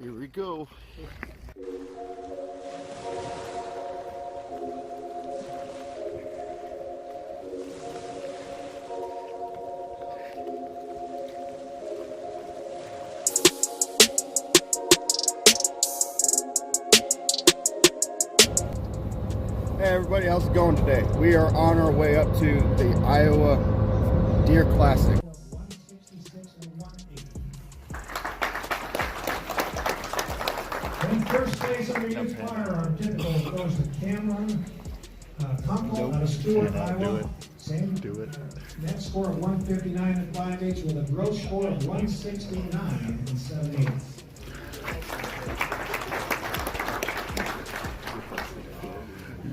Here we go. Hey everybody, how's it going today? We are on our way up to the Iowa Deer Classic. In first place under youth firearm, typical goes to Cameron Kunkel out of Stewart, Iowa. Same net score of 159 and 5/8 with a gross score of 169 and 7/8.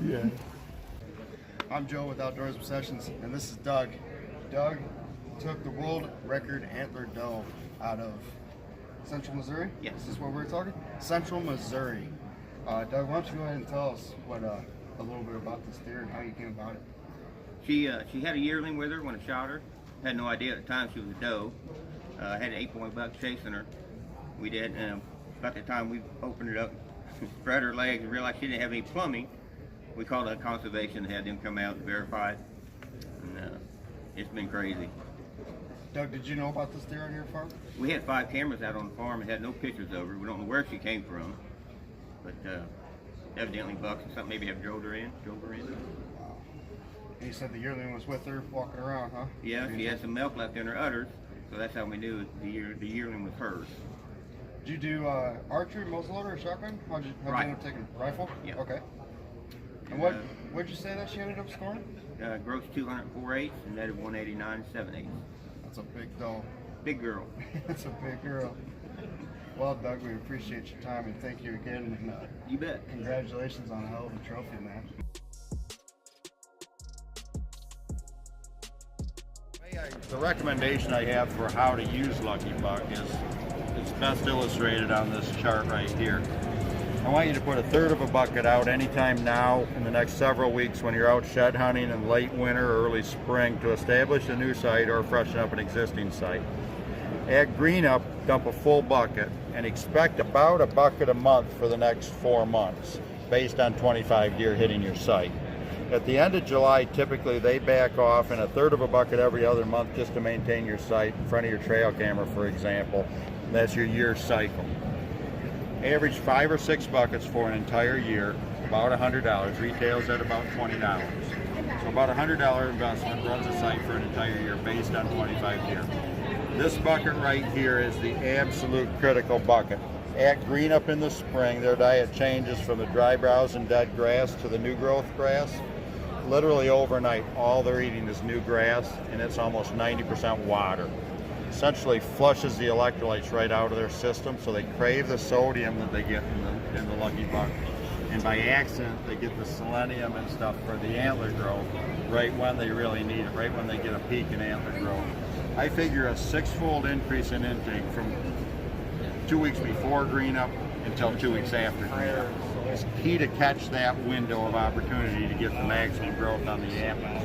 Yeah. I'm Joe with Outdoorsobsessions, and this is Doug. Doug took the world record antler doe out of Central Missouri? Yes. Is this what we're talking? Central Missouri. Doug, why don't you go ahead and tell us what a little bit about this deer and how you came about it? She had a yearling with her when I shot her. Had no idea at the time she was a doe. Had an 8-point buck chasing her. We did, and about the time we opened it up, spread her legs and realized she didn't have any plumbing, we called it conservation and had them come out and verify it. And it's been crazy. Doug, did you know about this deer on your farm? We had 5 cameras out on the farm and had no pictures of her. We don't know where she came from, but evidently bucks or something maybe have drove her in. Wow. And you said the yearling was with her walking around, huh? Yeah, she had some milk left in her udders, so that's how we knew the yearling was hers. Did you do archery, muzzleloader, or shotgun? How'd you end up taking rifle? Yeah. Okay. And what'd you say that she ended up scoring? Gross 204/8 and netted 189 7/8. That's a big doe. Big girl. That's a big girl. Well, Doug, we appreciate your time and thank you again. And, You bet. Congratulations on a hell of a trophy, man. The recommendation I have for how to use Lucky Buck is it's best illustrated on this chart right here. I want you to put 1/3 of a bucket out anytime now in the next several weeks when you're out shed hunting in late winter or early spring to establish a new site or freshen up an existing site. Add green up, dump a full bucket, and expect about a bucket a month for the next 4 months based on 25 deer hitting your site. At the end of July, typically they back off and 1/3 of a bucket every other month just to maintain your site in front of your trail camera, for example. That's your year cycle. Average 5 or 6 buckets for an entire year, about $100. Retails at about $20. So about a $100 investment runs a site for an entire year based on 25 deer. This bucket right here is the absolute critical bucket. Add green up in the spring. Their diet changes from the dry browse and dead grass to the new growth grass. Literally overnight, all they're eating is new grass, and it's almost 90% water. Essentially flushes the electrolytes right out of their system, so they crave the sodium that they get in the Lucky Buck. And by accident, they get the selenium and stuff for the antler growth right when they really need it, right when they get a peak in antler growth. I figure a 6-fold increase in intake from 2 weeks before green up until 2 weeks after green up. It's key to catch that window of opportunity to get the maximum growth on the antlers.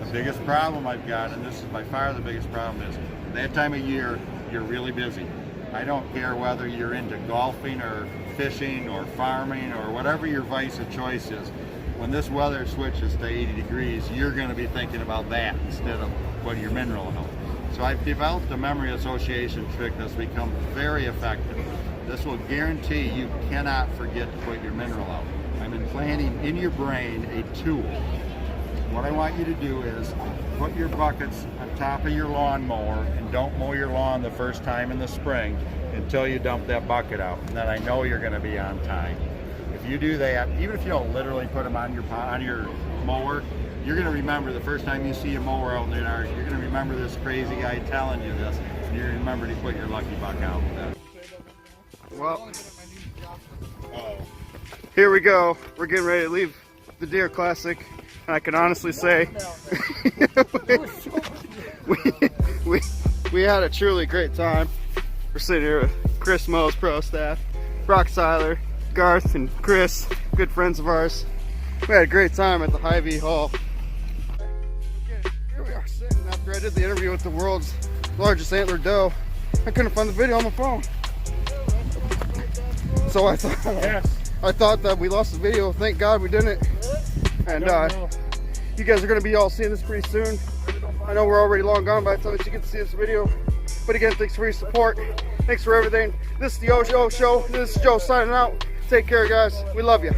The biggest problem I've got, and this is by far the biggest problem, is that time of year you're really busy. I don't care whether you're into golfing or fishing or farming or whatever your vice of choice is. When this weather switches to 80 degrees, you're going to be thinking about that instead of what your mineral health. So I've developed a memory association trick that's become very effective. This will guarantee you cannot forget to put your mineral out. I'm implanting in your brain a tool. What I want you to do is put your buckets on top of your lawnmower and don't mow your lawn the first time in the spring until you dump that bucket out. And then I know you're going to be on time. If you do that, even if you don't literally put them on your mower, you're going to remember the first time you see a mower out in the yard, you're going to remember this crazy guy telling you this, and you're going to remember to put your Lucky Buck out. Well, here we go. We're getting ready to leave the Deer Classic. I can honestly say we had a truly great time. We're sitting here with Chris Mo's pro staff, Brock Seiler, Garth and Chris, good friends of ours. We had a great time at the Hy-Vee Hall. Okay, here we are sitting after I did the interview with the world's largest antler doe. I couldn't find the video on my phone. So I thought that we lost the video. Thank God we didn't. And you guys are going to be all seeing this pretty soon. I know we're already long gone by the time that you get to see this video. But again, thanks for your support. Thanks for everything. This is the OOShow. This is Joe signing out. Take care, guys. We love you.